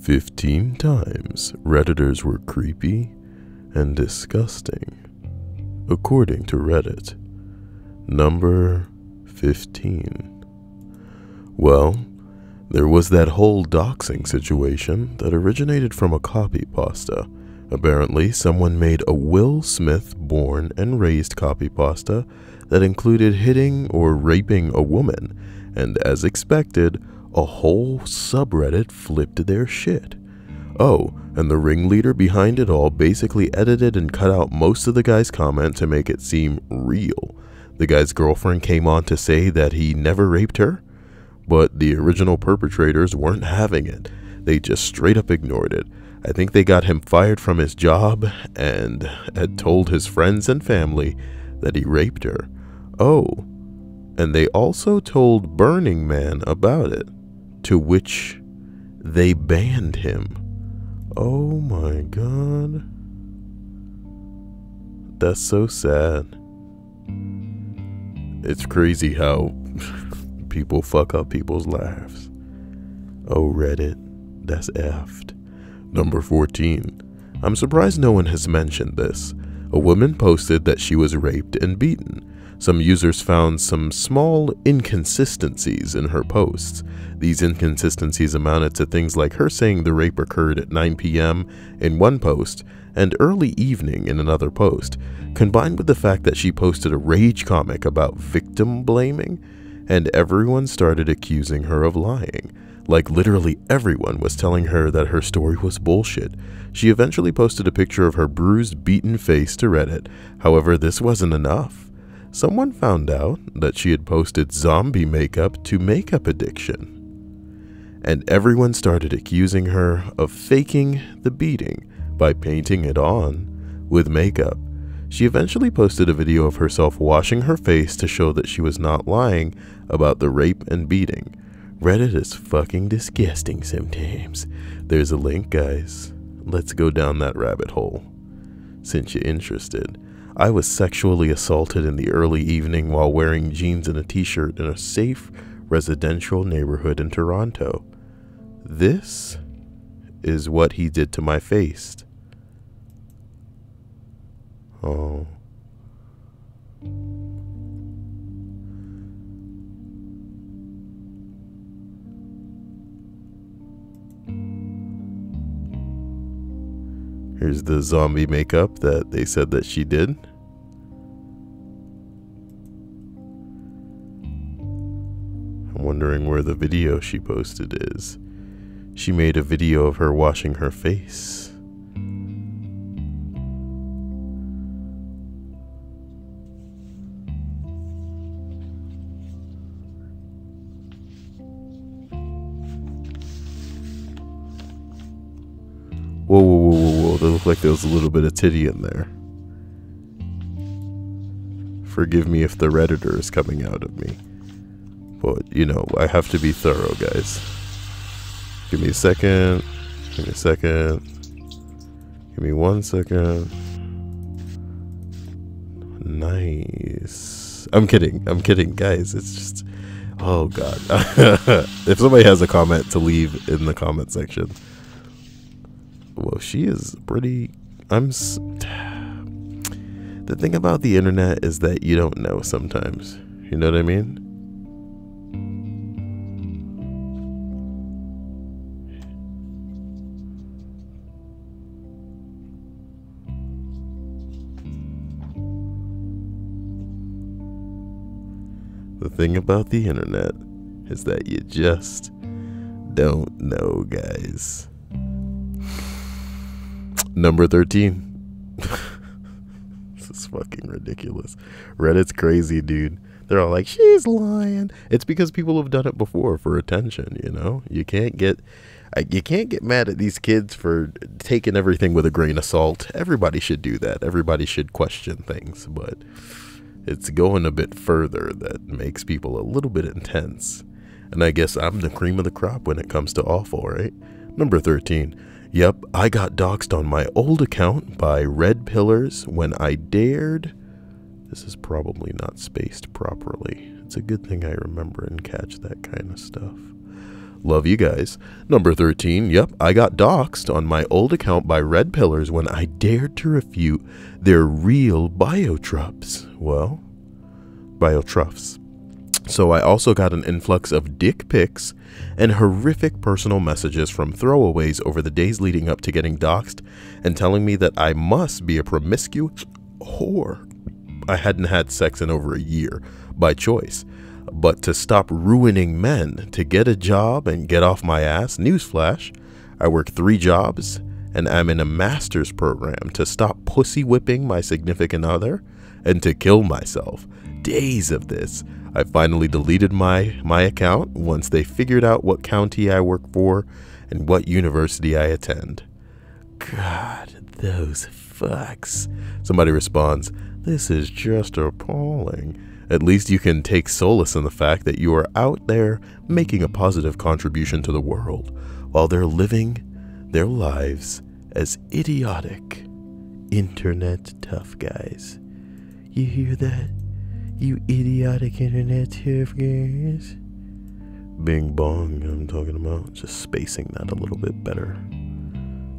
15 times Redditors were creepy and disgusting, according to Reddit. Number 15. Well, there was that whole doxing situation that originated from a copy pasta. Apparently, someone made a Will Smith born and raised copy pasta that included hitting or raping a woman, and as expected, a whole subreddit flipped their shit. Oh, and the ringleader behind it all basically edited and cut out most of the guy's comment to make it seem real. The guy's girlfriend came on to say that he never raped her, but the original perpetrators weren't having it. They just straight up ignored it. I think they got him fired from his job and had told his friends and family that he raped her. Oh, and they also told Burning Man about it, to which they banned him. Oh my god. That's so sad. It's crazy how people fuck up people's lives. Oh, Reddit, that's effed. Number 14. I'm surprised no one has mentioned this. A woman posted that she was raped and beaten. Some users found some small inconsistencies in her posts. These inconsistencies amounted to things like her saying the rape occurred at 9 p.m. in one post and early evening in another post, combined with the fact that she posted a rage comic about victim blaming, and everyone started accusing her of lying. Like literally everyone was telling her that her story was bullshit. She eventually posted a picture of her bruised, beaten face to Reddit. However, this wasn't enough. Someone found out that she had posted zombie makeup to makeup addiction, and everyone started accusing her of faking the beating by painting it on with makeup. She eventually posted a video of herself washing her face to show that she was not lying about the rape and beating. Reddit is fucking disgusting sometimes. There's a link, guys. Let's go down that rabbit hole. Since you're interested, I was sexually assaulted in the early evening while wearing jeans and a t-shirt in a safe residential neighborhood in Toronto. This is what he did to my face. Oh. Here's the zombie makeup that they said that she did. I'm wondering where the video she posted is. She made a video of her washing her face. Whoa, whoa, whoa, whoa, whoa. They look like there was a little bit of titty in there. Forgive me if the Redditor is coming out of me. But, you know, I have to be thorough, guys. Give me a second. Give me a second. Give me 1 second. Nice. I'm kidding. I'm kidding, guys. It's just... Oh, God. If somebody has a comment to leave in the comment section. Well, she is pretty... The thing about the internet is that you don't know sometimes. You know what I mean? The thing about the internet is that you just don't know, guys. Number 13. This is fucking ridiculous. Reddit's crazy, dude. They're all like, she's lying. It's because people have done it before for attention, you know? You can't get mad at these kids for taking everything with a grain of salt. Everybody should do that. Everybody should question things, but it's going a bit further that makes people a little bit intense. And I guess I'm the cream of the crop when it comes to awful, right? Number 13. Yep, I got doxxed on my old account by Red Pillars when I dared. This is probably not spaced properly. It's a good thing I remember and catch that kind of stuff. Love you guys. Number 13. Yep, I got doxxed on my old account by Red Pillars when I dared to refute their real biotruffs. Well, biotruffs. So I also got an influx of dick pics and horrific personal messages from throwaways over the days leading up to getting doxxed and telling me that I must be a promiscuous whore. I hadn't had sex in over a year by choice, but to stop ruining men, to get a job and get off my ass. Newsflash, I work 3 jobs and I'm in a master's program to stop pussy whipping my significant other and to kill myself. Days of this. I finally deleted my account once they figured out what county I work for and what university I attend. God, those fucks. Somebody responds, "This is just appalling." At least you can take solace in the fact that you are out there making a positive contribution to the world while they're living their lives as idiotic internet tough guys. You hear that? You idiotic internet tough guys. Bing bong, I'm talking about. Just spacing that a little bit better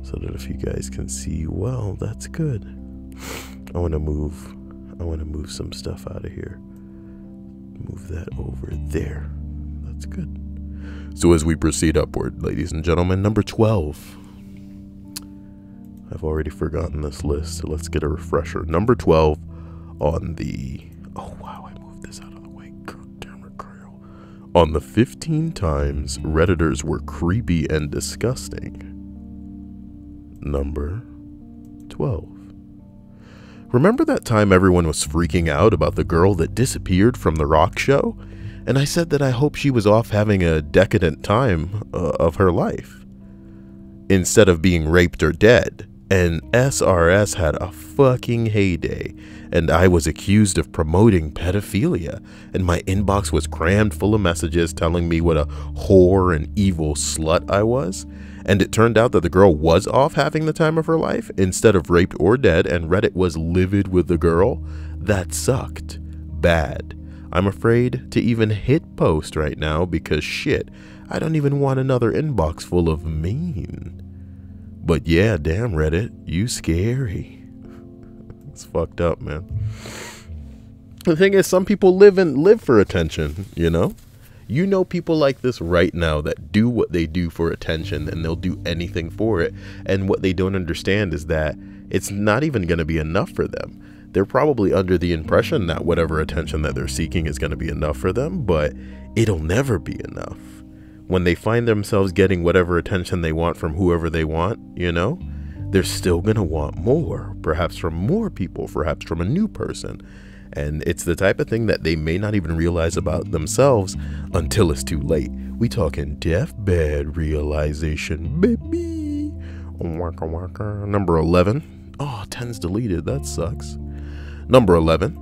so that if you guys can see well, that's good. I want to move some stuff out of here. Move that over there. That's good. So as we proceed upward, ladies and gentlemen, number 12. I've already forgotten this list, so let's get a refresher. Number 12 on the... Oh, wow, I moved this out of the way. God damn it, Kyle. On the 15 times Redditors were creepy and disgusting. Number 12. Remember that time everyone was freaking out about the girl that disappeared from the rock show? And I said that I hope she was off having a decadent time of her life instead of being raped or dead. And SRS had a fucking heyday, and I was accused of promoting pedophilia, and my inbox was crammed full of messages telling me what a whore and evil slut I was. And it turned out that the girl was off having the time of her life instead of raped or dead, and Reddit was livid with the girl. That sucked bad. I'm afraid to even hit post right now because shit, I don't even want another inbox full of mean. But yeah, damn Reddit, you scary. It's fucked up, man. The thing is, some people live for attention, you know? You know people like this right now that do what they do for attention, and they'll do anything for it. And what they don't understand is that it's not even going to be enough for them. They're probably under the impression that whatever attention that they're seeking is going to be enough for them, but it'll never be enough. When they find themselves getting whatever attention they want from whoever they want, you know, they're still going to want more, perhaps from more people, perhaps from a new person. And it's the type of thing that they may not even realize about themselves until it's too late. We talking deathbed realization, baby. Waka waka. Number 11. Oh, 10's deleted. That sucks. Number 11.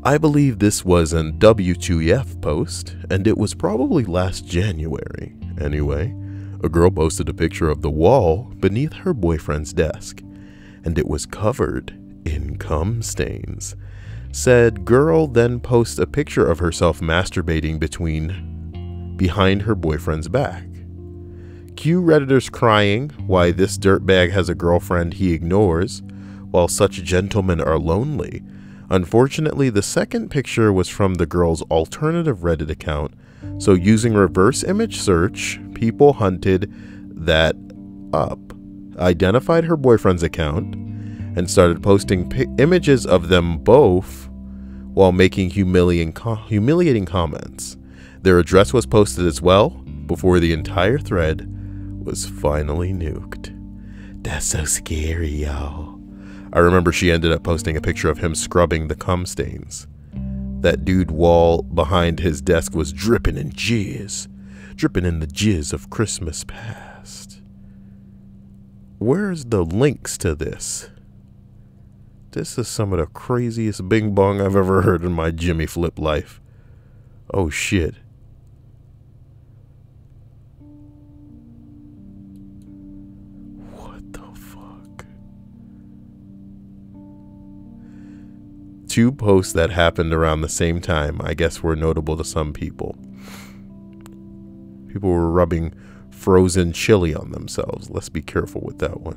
I believe this was an W2F post, and it was probably last January. Anyway, a girl posted a picture of the wall beneath her boyfriend's desk, and it was covered in cum stains. Said girl then posts a picture of herself masturbating behind her boyfriend's back. Cue Redditors crying why this dirtbag has a girlfriend he ignores, while such gentlemen are lonely. Unfortunately, the second picture was from the girl's alternative Reddit account, so using reverse image search, people hunted that up, identified her boyfriend's account, and started posting images of them both while making humiliating comments. Their address was posted as well before the entire thread was finally nuked. That's so scary, y'all. I remember she ended up posting a picture of him scrubbing the cum stains. That dude wall behind his desk was dripping in jizz. Dripping in the jizz of Christmas past. Where's the links to this? This is some of the craziest bing bong I've ever heard in my Jimmy Flip life. Oh shit. What the fuck? Two posts that happened around the same time, I guess, were notable to some people. people were rubbing frozen chili on themselves. Let's be careful with that one.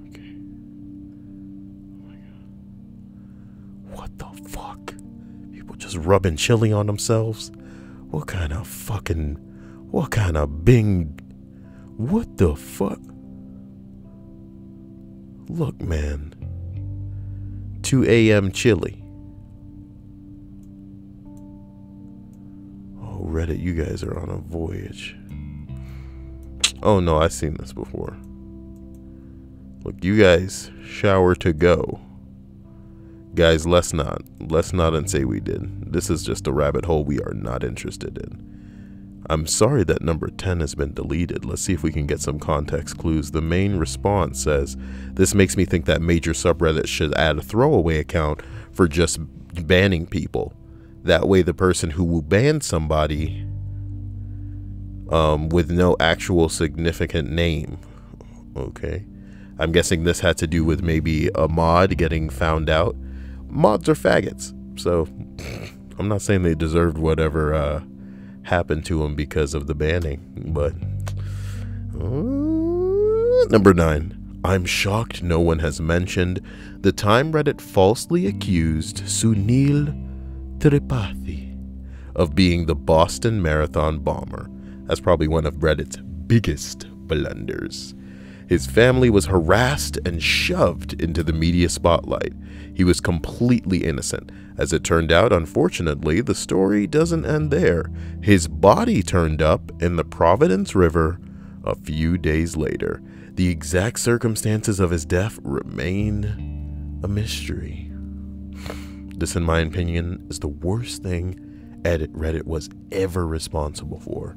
Okay. Oh my God. What the fuck? People just rubbing chili on themselves? What kind of bing? What the fuck? Look, man. 2 a.m. chili. Oh, Reddit, you guys are on a voyage. Oh no, I've seen this before. Look, you guys shower to go. Guys, let's not and say we did. This is just a rabbit hole we are not interested in. I'm sorry that number 10 has been deleted. Let's see if we can get some context clues. The main response says, this makes me think that major subreddit should add a throwaway account for just banning people. That way the person who will ban somebody with no actual significant name. Okay. I'm guessing this had to do with maybe a mod getting found out. Mods are faggots. So I'm not saying they deserved whatever happened to them because of the banning, but number 9. I'm shocked no one has mentioned the time Reddit falsely accused Sunil Tripathi of being the Boston Marathon bomber. That's probably one of Reddit's biggest blunders. His family was harassed and shoved into the media spotlight. He was completely innocent. As it turned out, unfortunately, the story doesn't end there. His body turned up in the Providence River a few days later. The exact circumstances of his death remain a mystery. This, in my opinion, is the worst thing Reddit was ever responsible for.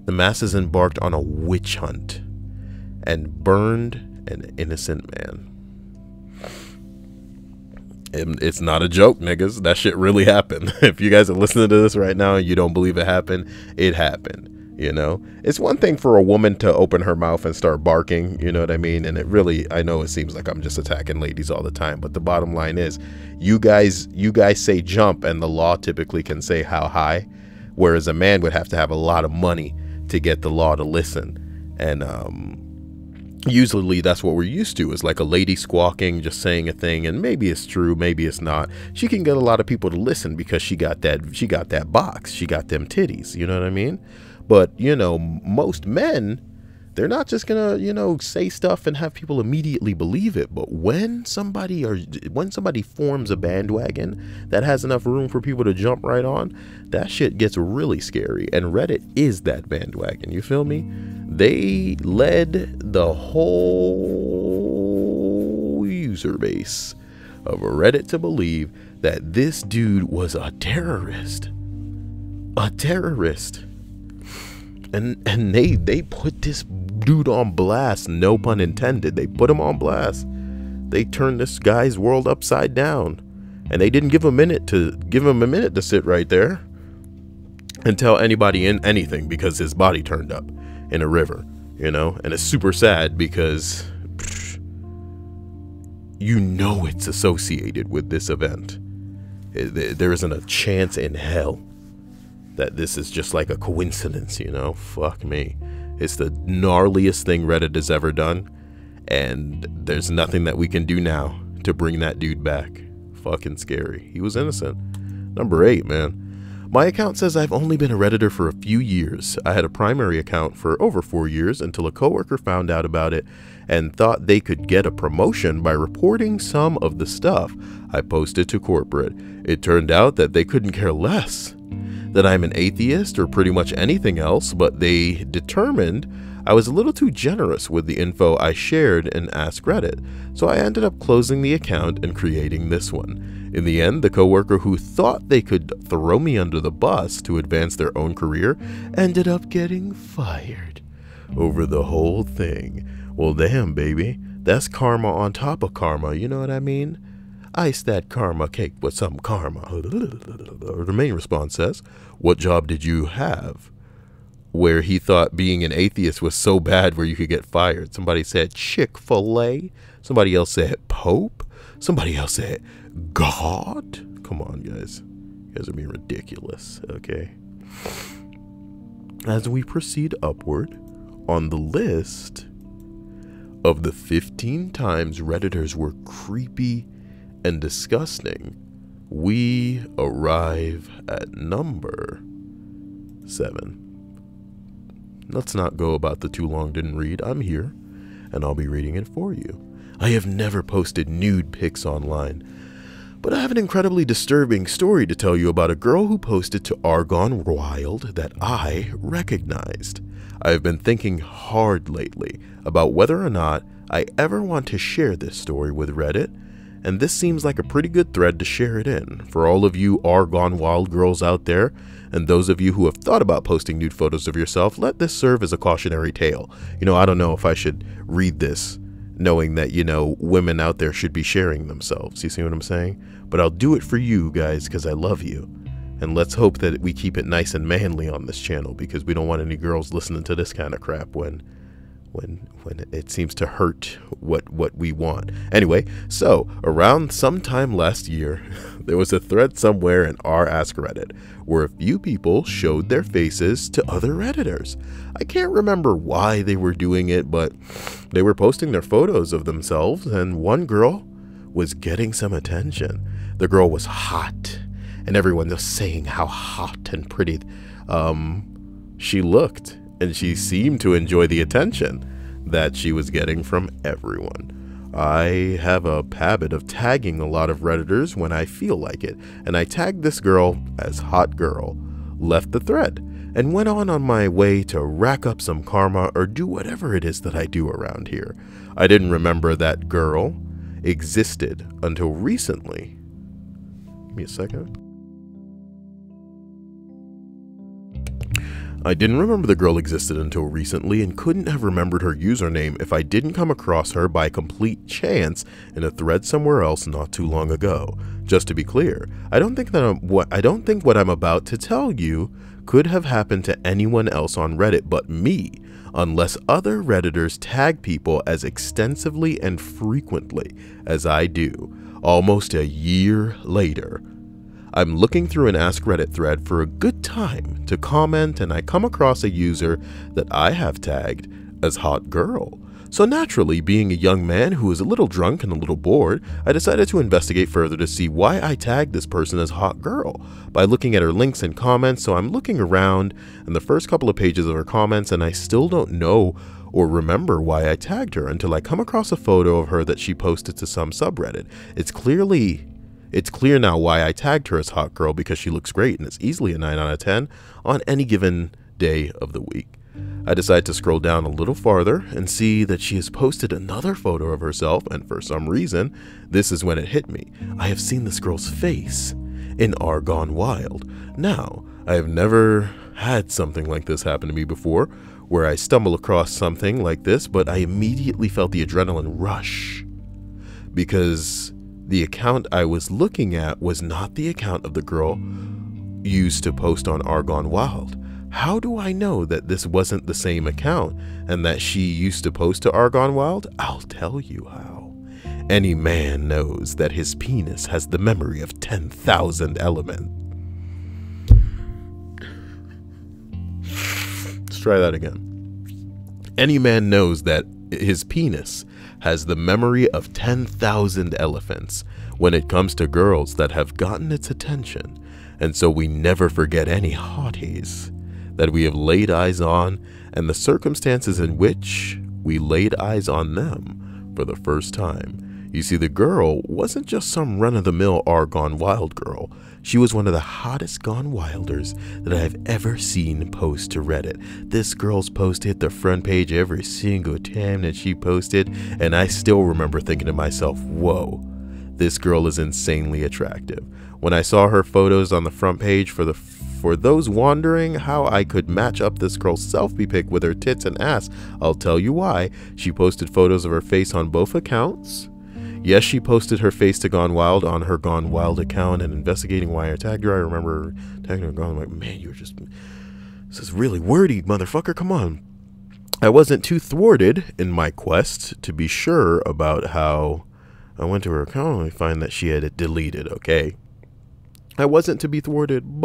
The masses embarked on a witch hunt and burned an innocent man. And it's not a joke, niggas. That shit really happened. If you guys are listening to this right now and you don't believe it happened, it happened. You know, it's one thing for a woman to open her mouth and start barking, you know what I mean? And it really, I know it seems like I'm just attacking ladies all the time, but the bottom line is you guys say jump and the law typically can say how high, whereas a man would have to have a lot of money to get the law to listen. And usually that's what we're used to, is like a lady squawking, just saying a thing, and maybe it's true, maybe it's not. She can get a lot of people to listen because she got that box, she got them titties, you know what I mean? But, you know, most men, they're not just gonna, you know, say stuff and have people immediately believe it. But when somebody forms a bandwagon that has enough room for people to jump right on, that shit gets really scary. And Reddit is that bandwagon, you feel me? They led the whole user base of Reddit to believe that this dude was a terrorist. A terrorist. And they put this dude on blast, no pun intended. They put him on blast. They turned this guy's world upside down. And they didn't give him a minute to sit right there and tell anybody anything, because his body turned up in a river, you know? And it's super sad because you know it's associated with this event. There isn't a chance in hell that this is just like a coincidence, you know? Fuck me. It's the gnarliest thing Reddit has ever done, and there's nothing that we can do now to bring that dude back. Fucking scary. He was innocent. Number 8, man. My account says I've only been a Redditor for a few years. I had a primary account for over 4 years until a coworker found out about it and thought they could get a promotion by reporting some of the stuff I posted to corporate. It turned out that they couldn't care less that I'm an atheist or pretty much anything else, but they determined I was a little too generous with the info I shared in Ask Reddit, so I ended up closing the account and creating this one. In the end, the coworker who thought they could throw me under the bus to advance their own career ended up getting fired over the whole thing. Well, damn, baby, that's karma on top of karma, you know what I mean? Ice that karma cake with some karma. The main response says, what job did you have where he thought being an atheist was so bad where you could get fired? Somebody said Chick-fil-A. Somebody else said Pope. Somebody else said God. Come on, guys. You guys are being ridiculous, okay? as we proceed upward on the list of the 15 times Redditors were creepy and disgusting, we arrive at number 7. Let's not go about the too long didn't read. I'm here, and I'll be reading it for you. I have never posted nude pics online, but I have an incredibly disturbing story to tell you about a girl who posted to Argon Wild that I recognized. I have been thinking hard lately about whether or not I ever want to share this story with Reddit, and this seems like a pretty good thread to share it in. For all of you Argon Wild girls out there, and those of you who have thought about posting nude photos of yourself, let this serve as a cautionary tale. I don't know if I should read this knowing that, women out there should be sharing themselves. You see what I'm saying? But I'll do it for you guys because I love you. And let's hope that we keep it nice and manly on this channel, because we don't want any girls listening to this kind of crap when it seems to hurt what we want. Anyway, so around sometime last year, there was a thread somewhere in r Ask Reddit where a few people showed their faces to other Redditors. I can't remember why they were doing it, but they were posting their photos of themselves, and one girl was getting some attention. The girl was hot, and everyone was saying how hot and pretty she looked, and she seemed to enjoy the attention that she was getting from everyone. I have a habit of tagging a lot of Redditors when I feel like it, and I tagged this girl as Hot Girl, left the thread, and went on my way to rack up some karma or do whatever it is that I do around here. I didn't remember that girl existed until recently. Give me a second. I didn't remember the girl existed until recently and couldn't have remembered her username if I didn't come across her by complete chance in a thread somewhere else not too long ago. Just to be clear, I don't think what I'm about to tell you could have happened to anyone else on Reddit but me, unless other Redditors tag people as extensively and frequently as I do. Almost a year later, I'm looking through an Ask Reddit thread for a good time to comment, and I come across a user that I have tagged as Hot Girl. So naturally, being a young man who is a little drunk and a little bored, I decided to investigate further to see why I tagged this person as Hot Girl by looking at her links and comments. So I'm looking around in the first couple of pages of her comments, and I still don't know or remember why I tagged her until I come across a photo of her that she posted to some subreddit. It's clear now why I tagged her as Hot Girl, because she looks great and it's easily a 9 out of 10 on any given day of the week. I decide to scroll down a little farther and see that she has posted another photo of herself, and for some reason, this is when it hit me. I have seen this girl's face in Argon Wild. Now, I have never had something like this happen to me before, where I stumble across something like this, but I immediately felt the adrenaline rush, because the account I was looking at was not the account of the girl used to post on Argon Wild. How do I know that this wasn't the same account and that she used to post to Argon Wild? I'll tell you how. Any man knows that his penis has the memory of 10,000 elements. Let's try that again. Any man knows that his penis has the memory of 10,000 elephants when it comes to girls that have gotten its attention, and so we never forget any hotties that we have laid eyes on and the circumstances in which we laid eyes on them for the first time. You see, the girl wasn't just some run-of-the-mill Argon Wild girl. She was one of the hottest Gone Wilders that I've ever seen post to Reddit. This girl's post hit the front page every single time that she posted, and I still remember thinking to myself, whoa, this girl is insanely attractive. When I saw her photos on the front page, for those wondering how I could match up this girl's selfie pic with her tits and ass, I'll tell you why. She posted photos of her face on both accounts. Yes, she posted her face to Gone Wild on her Gone Wild account, and investigating why I tagged her, I remember tagging her. I'm like, man, this is really wordy, motherfucker, come on. I wasn't too thwarted in my quest to be sure about how I went to her account and I find that she had it deleted, okay? I wasn't to be thwarted,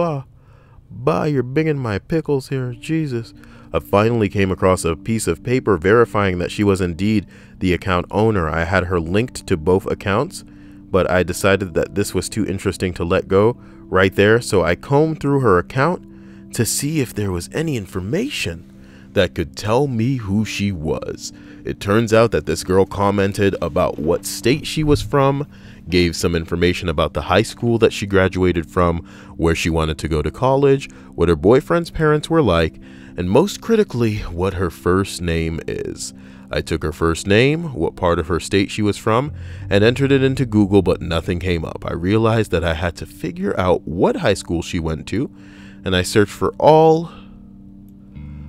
Bah, you're binging my pickles here, Jesus. I finally came across a piece of paper verifying that she was indeed the account owner. I had her linked to both accounts, but I decided that this was too interesting to let go right there, so I combed through her account to see if there was any information that could tell me who she was. It turns out that this girl commented about what state she was from, gave some information about the high school that she graduated from, where she wanted to go to college, what her boyfriend's parents were like, and most critically, what her first name is. I took her first name, what part of her state she was from, and entered it into Google, but nothing came up. I realized that I had to figure out what high school she went to, and I searched for all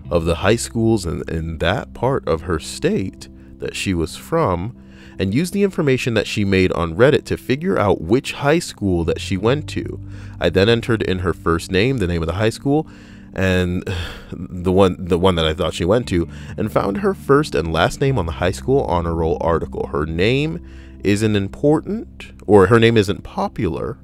of the high schools in that part of her state that she was from, and used the information that she made on Reddit to figure out which high school that she went to. I then entered in her first name, the name of the high school, and the one that I thought she went to, and found her first and last name on the high school honor roll article. Her name isn't important, or her name isn't popular,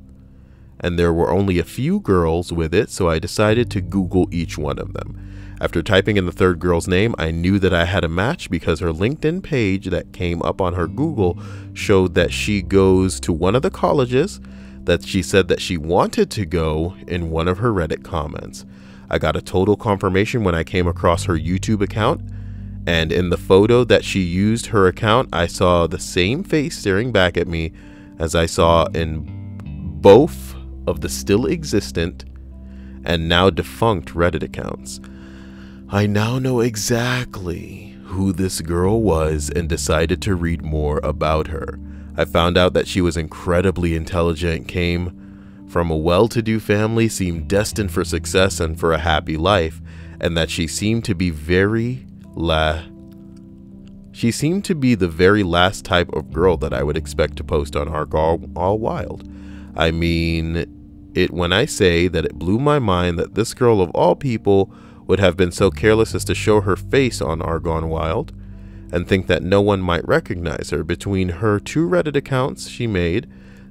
and there were only a few girls with it, so I decided to Google each one of them. After typing in the third girl's name, I knew that I had a match because her LinkedIn page that came up on her Google showed that she goes to one of the colleges that she said that she wanted to go in one of her Reddit comments. I got a total confirmation when I came across her YouTube account, and in the photo that she used her account, I saw the same face staring back at me as I saw in both of the still existent and now defunct Reddit accounts. I now know exactly who this girl was and decided to read more about her. I found out that she was incredibly intelligent, came from a well-to-do family, seemed destined for success and for a happy life, and that she seemed to be the very last type of girl that I would expect to post on Arc All Wild. I mean it when I say that it blew my mind that this girl of all people would have been so careless as to show her face on Argon Wild and think that no one might recognize her. Between her two Reddit accounts, she made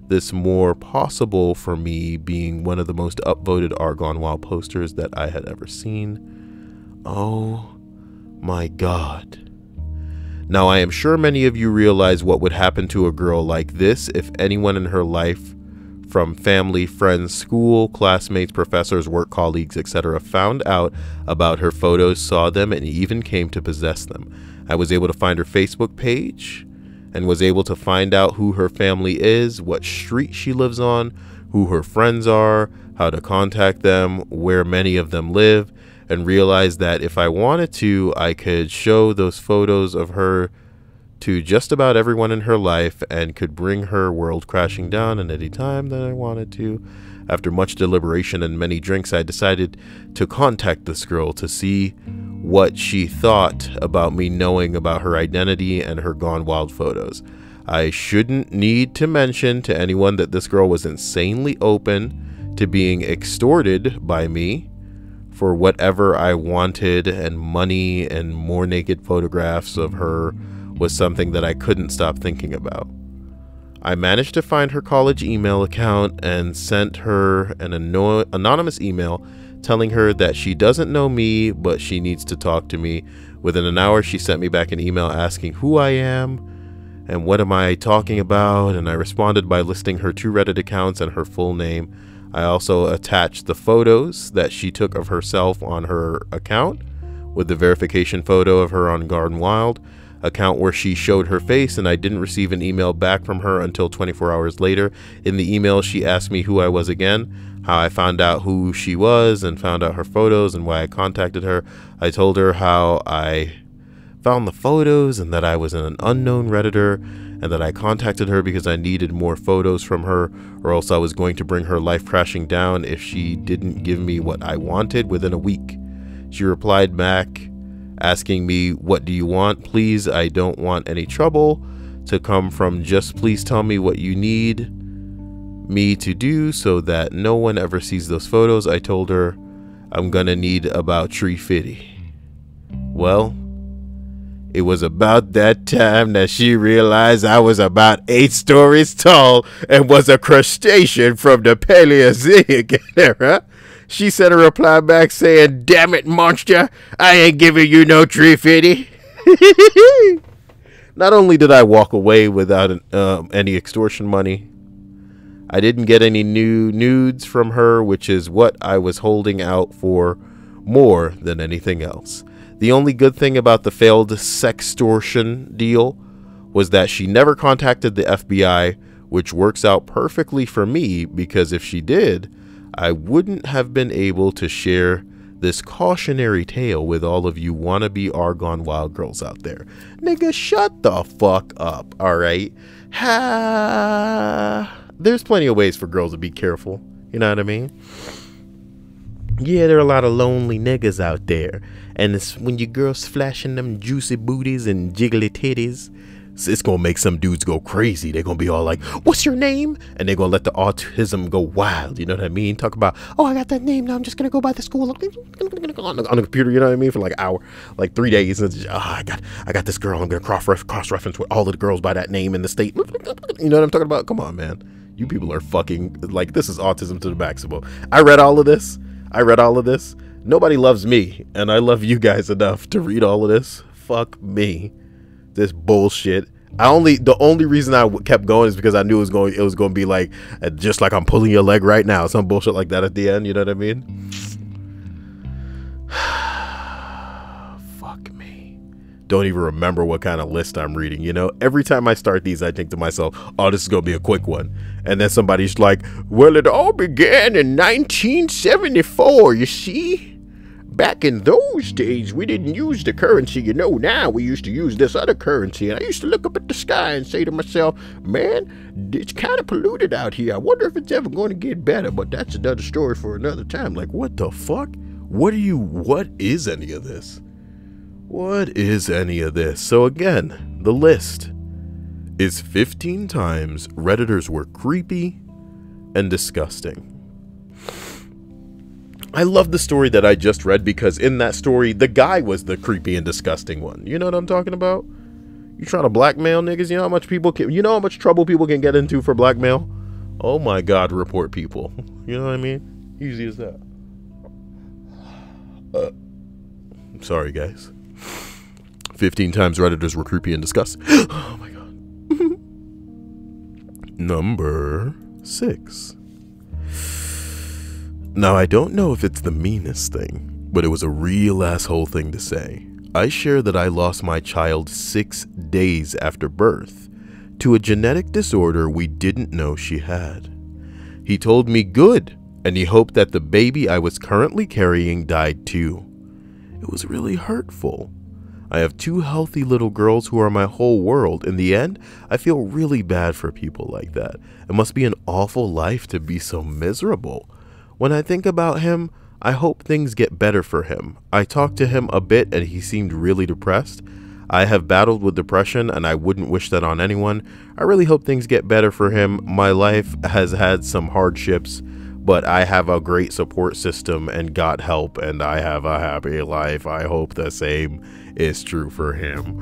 this more possible for me being one of the most upvoted Argon Wild posters that I had ever seen. Oh my God. Now, I am sure many of you realize what would happen to a girl like this if anyone in her life, from family, friends, school, classmates, professors, work colleagues, etc., found out about her photos, saw them, and even came to possess them. I was able to find her Facebook page and was able to find out who her family is, what street she lives on, who her friends are, how to contact them, where many of them live, and realized that if I wanted to, I could show those photos of her to just about everyone in her life and could bring her world crashing down at any time that I wanted to. After much deliberation and many drinks, I decided to contact this girl to see what she thought about me knowing about her identity and her gone wild photos. I shouldn't need to mention to anyone that this girl was insanely open to being extorted by me for whatever I wanted, and money and more naked photographs of her was something that I couldn't stop thinking about. I managed to find her college email account and sent her an anonymous email telling her that she doesn't know me, but she needs to talk to me. Within an hour, she sent me back an email asking who I am and what am I talking about, and I responded by listing her two Reddit accounts and her full name. I also attached the photos that she took of herself on her account with the verification photo of her on Garden Wild account where she showed her face, and I didn't receive an email back from her until 24 hours later. In the email, she asked me who I was again, how I found out who she was and found out her photos and why I contacted her. I told her how I found the photos and that I was an unknown Redditor and that I contacted her because I needed more photos from her, or else I was going to bring her life crashing down if she didn't give me what I wanted within a week. She replied back asking me, "What do you want? Please, I don't want any trouble to come from. Just please tell me what you need me to do so that no one ever sees those photos." I told her I'm gonna need about 350. Well, it was about that time that she realized I was about 8 stories tall and was a crustacean from the Paleozoic era. She sent a reply back saying, "Damn it, monster, I ain't giving you no 350." Not only did I walk away without any extortion money, I didn't get any new nudes from her, which is what I was holding out for more than anything else. The only good thing about the failed sextortion deal was that she never contacted the FBI, which works out perfectly for me because if she did, I wouldn't have been able to share this cautionary tale with all of you wannabe Argonne wild girls out there. Nigga, shut the fuck up, alright? There's plenty of ways for girls to be careful, you know what I mean? Yeah, there are a lot of lonely niggas out there, and it's when your girl's flashing them juicy booties and jiggly titties, it's gonna make some dudes go crazy. They're gonna be all like, "What's your name?" And they're gonna let the autism go wild. You know what I mean? Talk about, "Oh, I got that name. Now I'm just gonna go by the school on the computer." You know what I mean? For like an hour, like 3 days. And I got this girl. I'm gonna cross-reference with all of the girls by that name in the state. You know what I'm talking about? Come on, man. You people are fucking like, this is autism to the maximum. I read all of this. Nobody loves me, and I love you guys enough to read all of this. Fuck me. This bullshit. The only reason I kept going is because I knew it was going to be like, just like I'm pulling your leg right now, some bullshit like that at the end. You know what I mean? Fuck me. Don't even remember what kind of list I'm reading. You know, every time I start these, I think to myself, "Oh, this is going to be a quick one." And then somebody's like, "Well, it all began in 1974. You see? Back in those days, we didn't use the currency you know now. We used to use this other currency. And I used to look up at the sky and say to myself, man, it's kind of polluted out here. I wonder if it's ever going to get better. But that's another story for another time." Like, what the fuck? What is any of this? What is any of this? So again, the list is 15 times Redditors were creepy and disgusting. I love the story that I just read because in that story, the guy was the creepy and disgusting one. You know what I'm talking about? You trying to blackmail niggas? You know how much trouble people can get into for blackmail? Oh my God, report people. You know what I mean? Easy as that. Sorry, guys. 15 times Redditors were creepy and disgusting. Oh my God. Number 6. Now, I don't know if it's the meanest thing, but it was a real asshole thing to say. I share that I lost my child 6 days after birth to a genetic disorder we didn't know she had. He told me good, and he hoped that the baby I was currently carrying died too. It was really hurtful. I have 2 healthy little girls who are my whole world. In the end, I feel really bad for people like that. It must be an awful life to be so miserable. When I think about him, I hope things get better for him. I talked to him a bit and he seemed really depressed. I have battled with depression and I wouldn't wish that on anyone. I really hope things get better for him. My life has had some hardships, but I have a great support system and got help and I have a happy life. I hope the same is true for him.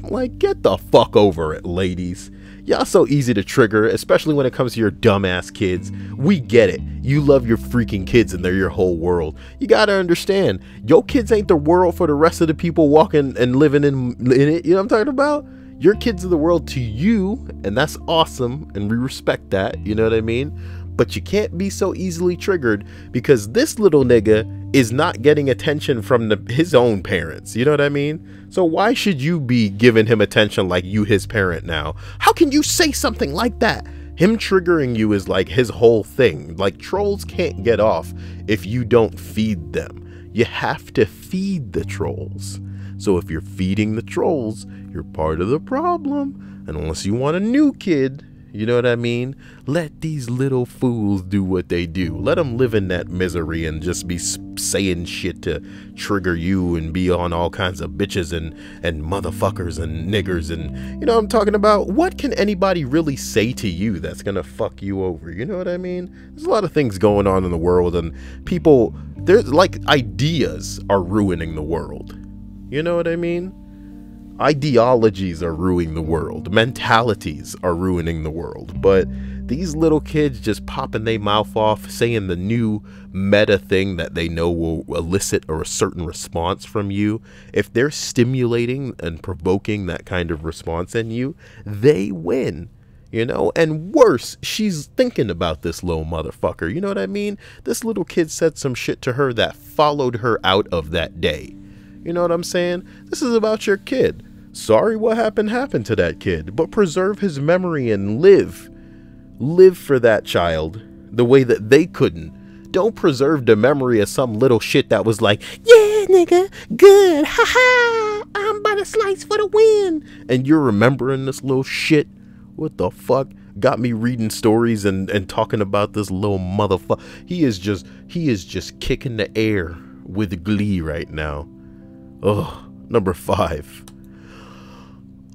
Like, get the fuck over it, ladies. Y'all so easy to trigger, especially when it comes to your dumbass kids. We get it. You love your freaking kids and they're your whole world. You gotta understand, your kids ain't the world for the rest of the people walking and living in it. You know what I'm talking about? Your kids are the world to you, and that's awesome, and we respect that. You know what I mean? But you can't be so easily triggered because this little nigga is not getting attention from his own parents. You know what I mean? So why should you be giving him attention like you his parent now? How can you say something like that? Him triggering you is like his whole thing. Like, trolls can't get off if you don't feed them. You have to feed the trolls. So if you're feeding the trolls, you're part of the problem. And unless you want a new kid, you know what I mean? Let these little fools do what they do. Let them live in that misery and just be saying shit to trigger you and be on all kinds of bitches and motherfuckers and niggers and, you know what I'm talking about? What can anybody really say to you that's gonna fuck you over? You know what I mean? There's a lot of things going on in the world and people, there's like ideas are ruining the world. You know what I mean? Ideologies are ruining the world. Mentalities are ruining the world. But These little kids just popping their mouth off, saying the new meta thing that they know will elicit a certain response from you. If they're stimulating and provoking that kind of response in you, they win. You know, and worse, she's thinking about this little motherfucker. You know what I mean? This little kid said some shit to her that followed her out of that day. You know what I'm saying? This is about your kid. Sorry what happened to that kid, but preserve his memory and live. Live for that child the way that they couldn't. Don't preserve the memory of some little shit that was like, yeah, nigga, good, haha, I'm about to slice for the win. And you're remembering this little shit. What the fuck? Got me reading stories and talking about this little motherfucker. He is just kicking the air with glee right now. Ugh. Number 5.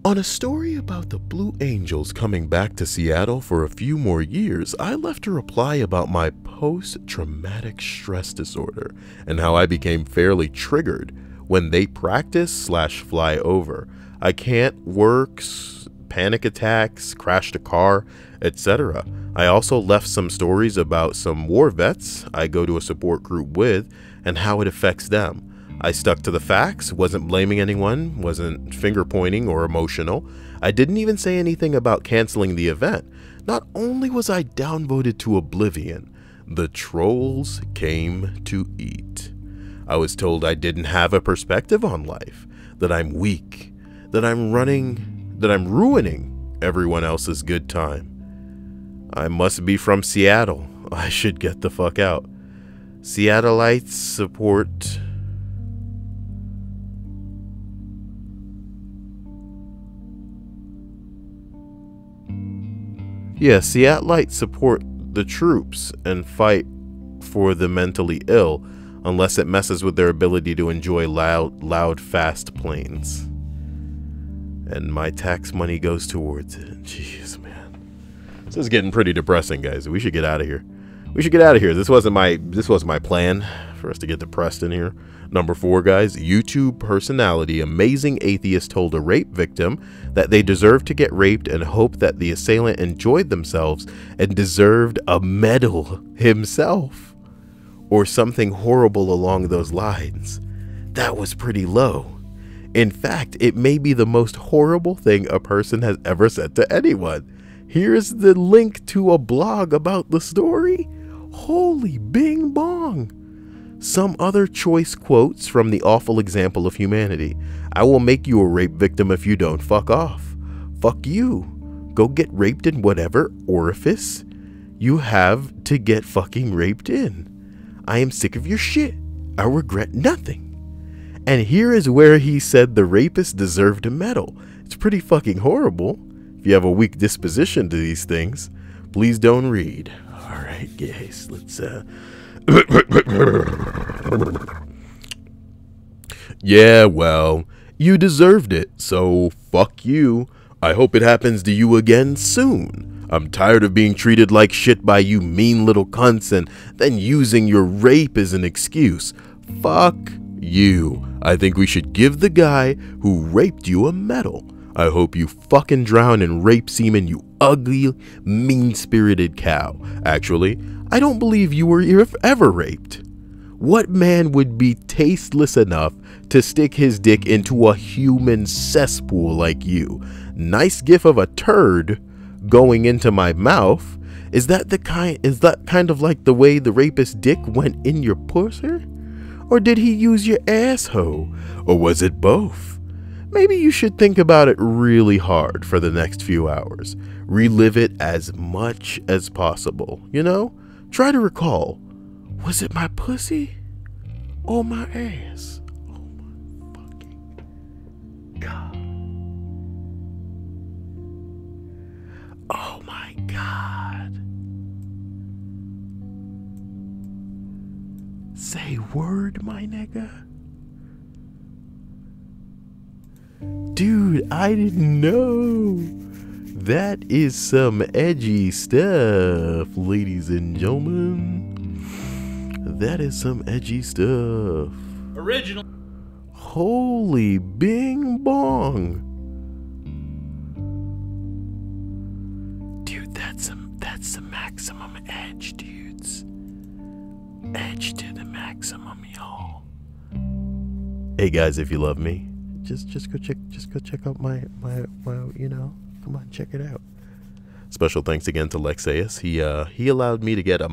On a story about the Blue Angels coming back to Seattle for a few more years, I left a reply about my post-traumatic stress disorder and how I became fairly triggered when they practice/fly over. I can't work, panic attacks, crashed a car, etc. I also left some stories about some war vets I go to a support group with and how it affects them. I stuck to the facts, wasn't blaming anyone, wasn't finger pointing or emotional. I didn't even say anything about canceling the event. Not only was I downvoted to oblivion, the trolls came to eat. I was told I didn't have a perspective on life, that I'm weak, that I'm ruining everyone else's good time. I must be from Seattle. I should get the fuck out. Seattleites support... Yeah, Seattleites support the troops and fight for the mentally ill unless it messes with their ability to enjoy loud, fast planes. And my tax money goes towards it. Jeez, man. This is getting pretty depressing, guys. We should get out of here. This wasn't my plan for us to get depressed in here. Number 4, guys, YouTube personality Amazing Atheist told a rape victim that they deserved to get raped and hoped that the assailant enjoyed themselves and deserved a medal himself. Or something horrible along those lines. That was pretty low. In fact, it may be the most horrible thing a person has ever said to anyone. Here's the link to a blog about the story. Holy bing bong. Some other choice quotes from the awful example of humanity. I will make you a rape victim if you don't fuck off. Fuck you. Go get raped in whatever orifice you have to get fucking raped in. I am sick of your shit. I regret nothing. And here is where he said the rapist deserved a medal. It's pretty fucking horrible. If you have a weak disposition to these things, please don't read. All right, guys, let's Yeah, well, you deserved it, so fuck you. I hope it happens to you again soon. I'm tired of being treated like shit by you mean little cunts and then using your rape as an excuse. Fuck you. I think we should give the guy who raped you a medal. I hope you fucking drown in rape semen, you ugly, mean-spirited cow. Actually, I don't believe you were ever raped. What man would be tasteless enough to stick his dick into a human cesspool like you? Nice gif of a turd going into my mouth. Is that kind of like the way the rapist's dick went in your pussy? Or did he use your asshole? Or was it both? Maybe you should think about it really hard for the next few hours. Relive it as much as possible, you know? Try to recall, was it my pussy or my ass? Oh my fucking God. Oh my God. Say word, my nigga. Dude, I didn't know. That is some edgy stuff, ladies and gentlemen. That is some edgy stuff. Original. Holy bing bong. Dude, that's maximum edge, dudes. Edge to the maximum, y'all. Hey guys, if you love me, just go check out my come on, check it out. Special thanks again to Lexeus. He allowed me to get a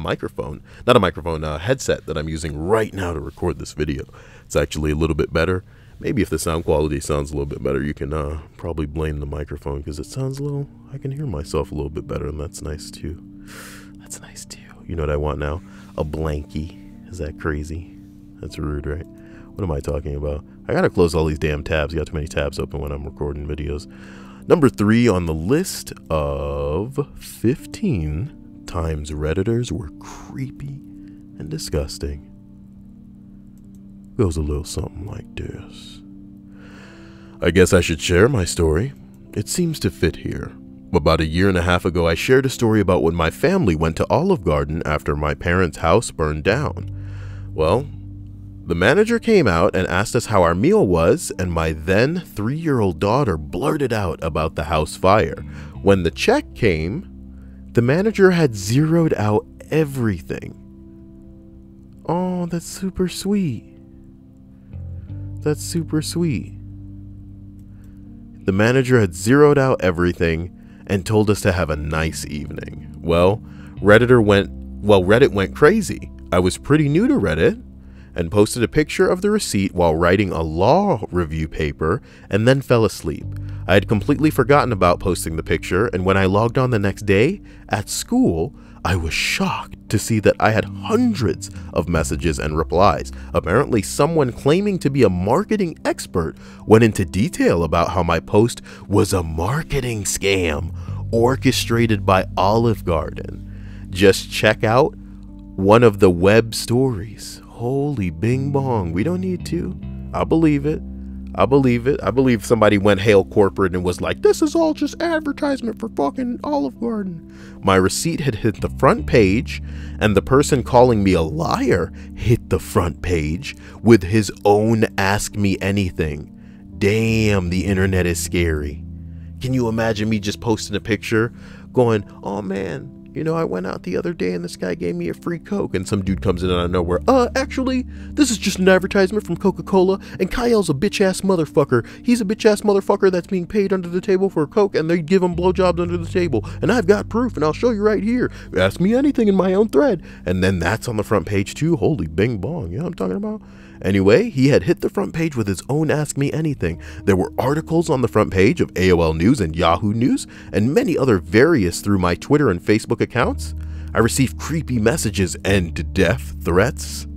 headset that I'm using right now to record this video. It's actually a little bit better. Maybe if the sound quality sounds a little bit better, you can probably blame the microphone, because it sounds I can hear myself a little bit better, and that's nice too. That's nice too. You know what I want now? A blankie. Is that crazy? That's rude, right? What am I talking about? I gotta close all these damn tabs. Got too many tabs open when I'm recording videos. Number 3 on the list of 15 times Redditors were creepy and disgusting goes a little something like this. I guess I should share my story. It seems to fit here. About 1.5 years ago, I shared a story about when my family went to Olive Garden after my parents' house burned down. Well, the manager came out and asked us how our meal was, and my then 3-year-old daughter blurted out about the house fire. When the check came, the manager had zeroed out everything. Oh, that's super sweet. That's super sweet. The manager had zeroed out everything and told us to have a nice evening. Well, Reddit went crazy. I was pretty new to Reddit and posted a picture of the receipt while writing a law review paper, and then fell asleep. I had completely forgotten about posting the picture, and when I logged on the next day at school, I was shocked to see that I had hundreds of messages and replies. Apparently, someone claiming to be a marketing expert went into detail about how my post was a marketing scam orchestrated by Olive Garden. Just check out one of the web stories. Holy bing bong. We don't need to. I believe it. I believe it. I believe somebody went hail corporate and was like, this is all just advertisement for fucking Olive Garden. My receipt had hit the front page, and the person calling me a liar hit the front page with his own Ask Me Anything. Damn, the internet is scary. Can you imagine me just posting a picture going, oh man, you know, I went out the other day and this guy gave me a free Coke, and some dude comes in out of nowhere. Actually, this is just an advertisement from Coca-Cola, and Kyle's a bitch-ass motherfucker. He's a bitch-ass motherfucker that's being paid under the table for a Coke, and they give him blowjobs under the table. And I've got proof, and I'll show you right here. Ask me anything in my own thread. And then that's on the front page too. Holy bing bong. You know what I'm talking about? Anyway, he had hit the front page with his own Ask Me Anything. There were articles on the front page of AOL News and Yahoo News, and many other various through my Twitter and Facebook accounts. I received creepy messages and death threats.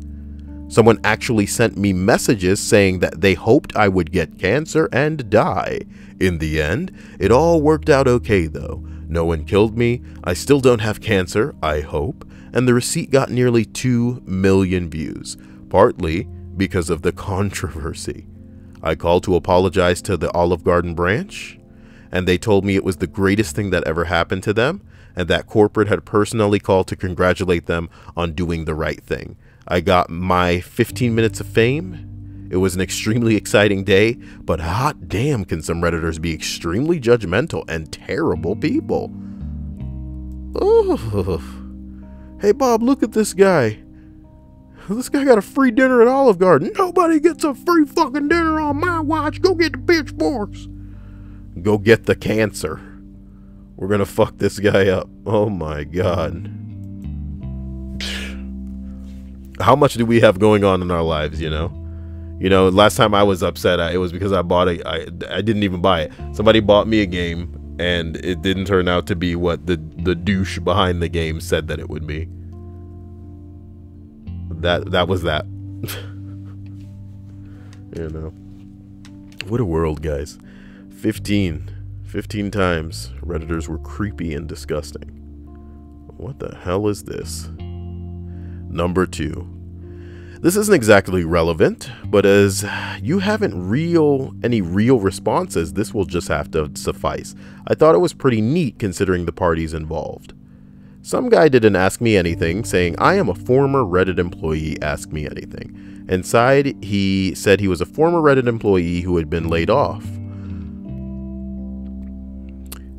Someone actually sent me messages saying that they hoped I would get cancer and die. In the end, it all worked out okay though. No one killed me, I still don't have cancer, I hope, and the receipt got nearly 2 million views, partly because of the controversy. I called to apologize to the Olive Garden branch, and they told me it was the greatest thing that ever happened to them, and that corporate had personally called to congratulate them on doing the right thing. I got my 15 minutes of fame. It was an extremely exciting day, but hot damn can some Redditors be extremely judgmental and terrible people. Oh, hey Bob, look at this guy. This guy got a free dinner at Olive Garden. Nobody gets a free fucking dinner on my watch. Go get the pitchforks. Go get the cancer. We're gonna fuck this guy up. Oh my god. How much do we have going on in our lives, you know? You know, last time I was upset, it was because I bought I didn't even buy it. Somebody bought me a game, and it didn't turn out to be what the douche behind the game said that it would be. That was that. You know. What a world, guys. 15 times Redditors were creepy and disgusting. What the hell is this? Number 2. This isn't exactly relevant, but as you haven't any real responses, this will just have to suffice. I thought it was pretty neat considering the parties involved. Some guy didn't ask me anything, saying, I am a former Reddit employee, ask me anything. Inside, he said he was a former Reddit employee who had been laid off.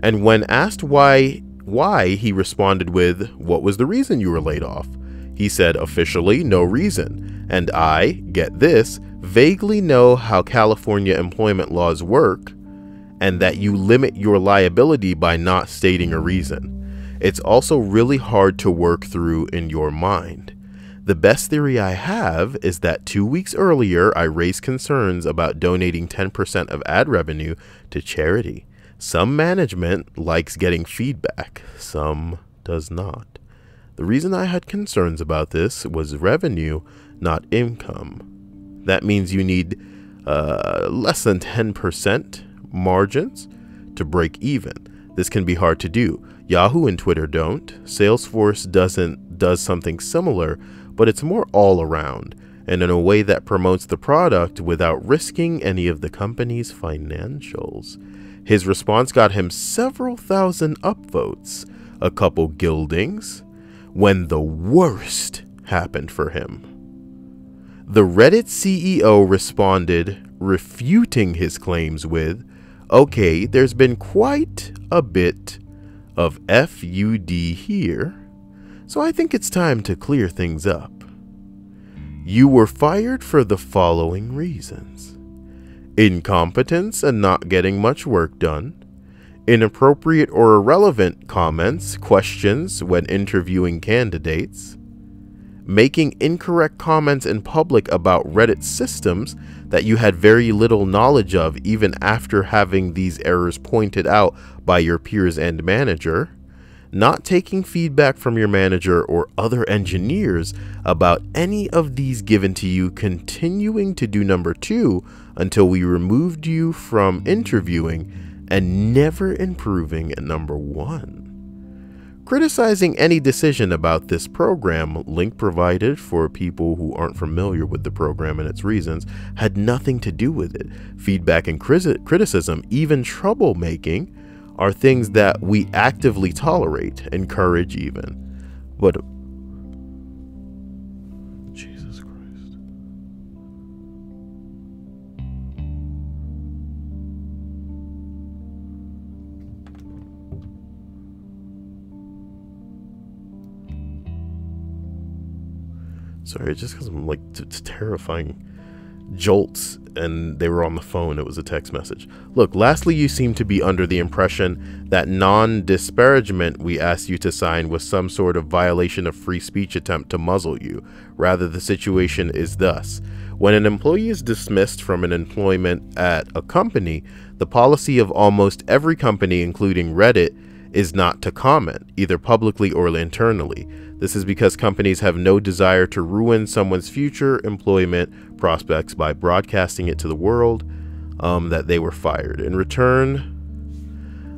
And when asked why why, he responded with, "What was the reason you were laid off?" He said, "Officially, no reason. And I, get this, vaguely know how California employment laws work and that you limit your liability by not stating a reason. It's also really hard to work through in your mind. The best theory I have is that 2 weeks earlier, I raised concerns about donating 10% of ad revenue to charity. Some management likes getting feedback, some does not. The reason I had concerns about this was revenue, not income. That means you need less than 10% margins to break even. This can be hard to do. Yahoo and Twitter don't. Salesforce does something similar, but it's more all around and in a way that promotes the product without risking any of the company's financials." His response got him several thousand upvotes, a couple gildings, when the worst happened for him. The Reddit CEO responded, refuting his claims with, "Okay, there's been quite a bit of FUD here, so I think it's time to clear things up. You were fired for the following reasons: incompetence and not getting much work done, inappropriate or irrelevant comments, questions when interviewing candidates, making incorrect comments in public about Reddit systems that you had very little knowledge of even after having these errors pointed out by your peers and manager, not taking feedback from your manager or other engineers about any of these given to you, continuing to do number 2 until we removed you from interviewing, and never improving at number 1. Criticizing any decision about this program, link provided for people who aren't familiar with the program and its reasons, had nothing to do with it. Feedback and criticism, even troublemaking, are things that we actively tolerate, encourage even. But Jesus Christ. Sorry, just because I'm like terrifying jolts and they were on the phone. It was a text message. Look, lastly, you seem to be under the impression that non-disparagement we asked you to sign was some sort of violation of free speech attempt to muzzle you. Rather, the situation is thus: when an employee is dismissed from an employment at a company, the policy of almost every company, including Reddit, is not to comment, either publicly or internally. This is because companies have no desire to ruin someone's future employment prospects by broadcasting it to the world that they were fired. In return,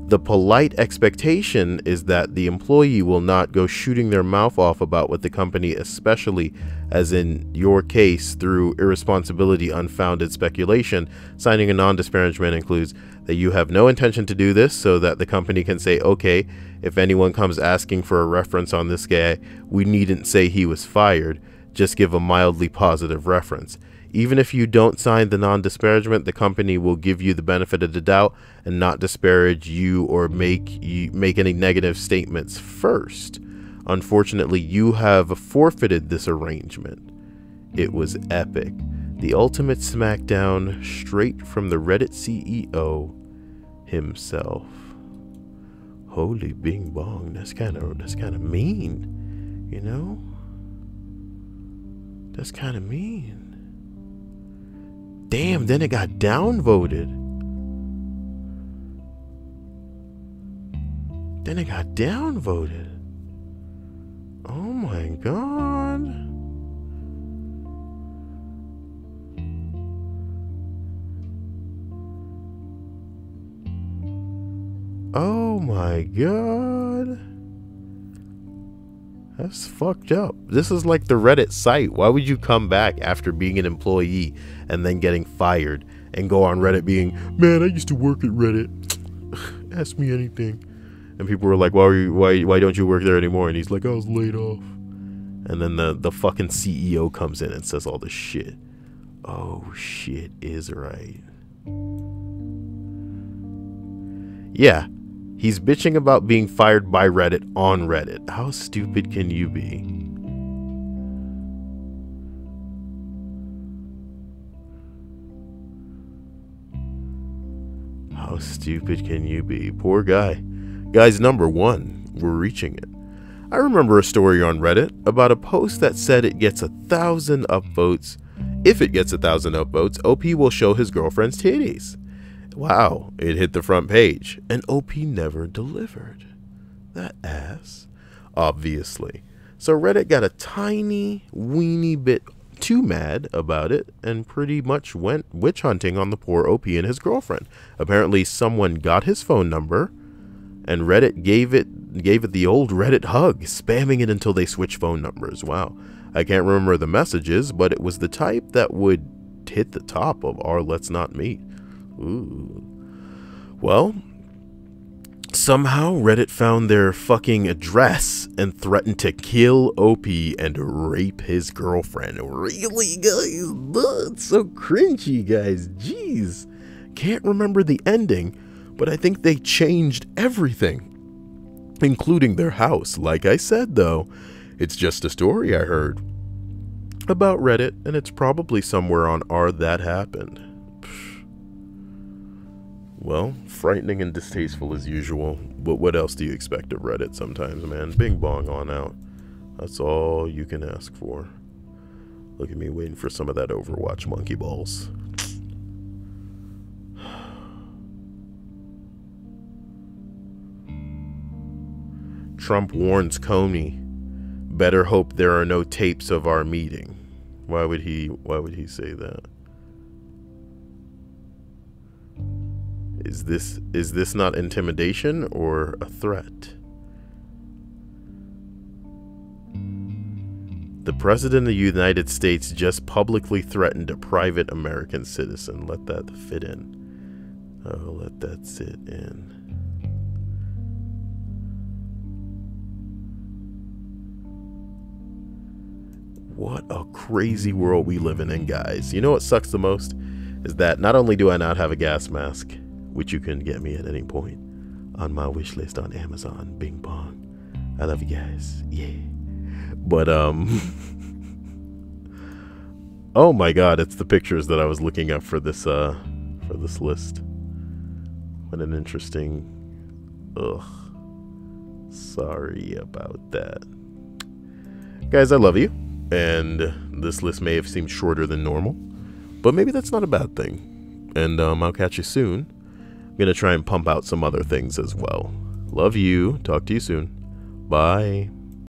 the polite expectation is that the employee will not go shooting their mouth off about what the company, especially as in your case, through irresponsibility, unfounded speculation. Signing a non-disparagement includes that you have no intention to do this, so that the company can say, okay, if anyone comes asking for a reference on this guy, we needn't say he was fired, just give a mildly positive reference. Even if you don't sign the non-disparagement, the company will give you the benefit of the doubt and not disparage you or make any negative statements first. Unfortunately, you have forfeited this arrangement. It was epic. The ultimate smackdown straight from the Reddit CEO himself. Holy bing bong, that's kind of mean, you know? That's kind of mean. Damn, then it got downvoted. Oh my god. Oh my god. That's fucked up. This is like the Reddit site. Why would you come back after being an employee and then getting fired and go on Reddit being, man, I used to work at Reddit. Ask me anything. And people were like, why don't you work there anymore? And he's like, I was laid off. And then the fucking CEO comes in and says all this shit. Oh, shit is right. Yeah. He's bitching about being fired by Reddit on Reddit. How stupid can you be? How stupid can you be? Poor guy. Guy's number one. We're reaching it. I remember a story on Reddit about a post that said it gets 1,000 upvotes. If it gets 1,000 upvotes, OP will show his girlfriend's titties. Wow, it hit the front page, and OP never delivered. That ass. Obviously. So Reddit got a tiny, weeny bit too mad about it, and pretty much went witch hunting on the poor OP and his girlfriend. Apparently someone got his phone number, and Reddit gave it the old Reddit hug, spamming it until they switched phone numbers. Wow. I can't remember the messages, but it was the type that would hit the top of our Let's Not Meet. Ooh. Well, somehow Reddit found their fucking address and threatened to kill OP and rape his girlfriend. Really, guys? That's so cringy, guys. Jeez. Can't remember the ending, but I think they changed everything, including their house. Like I said, though, it's just a story I heard about Reddit, and it's probably somewhere on our That Happened. Well, frightening and distasteful as usual, but what else do you expect of Reddit sometimes, man? Bing bong on out. That's all you can ask for. Look at me waiting for some of that Overwatch monkey balls. Trump warns Comey, better hope there are no tapes of our meeting. Why would he say that? Is this not intimidation or a threat? The President of the United States just publicly threatened a private American citizen. Let that fit in. Oh, let that sit in. What a crazy world we live in, guys. You know what sucks the most? Is that not only do I not have a gas mask, which you can get me at any point on my wish list on Amazon, bing bong. I love you guys. Yeah. But, oh my god, it's the pictures that I was looking up for this list. What an interesting, sorry about that. Guys, I love you. And this list may have seemed shorter than normal, but maybe that's not a bad thing. And I'll catch you soon. I'm going to try and pump out some other things as well. Love you. Talk to you soon. Bye.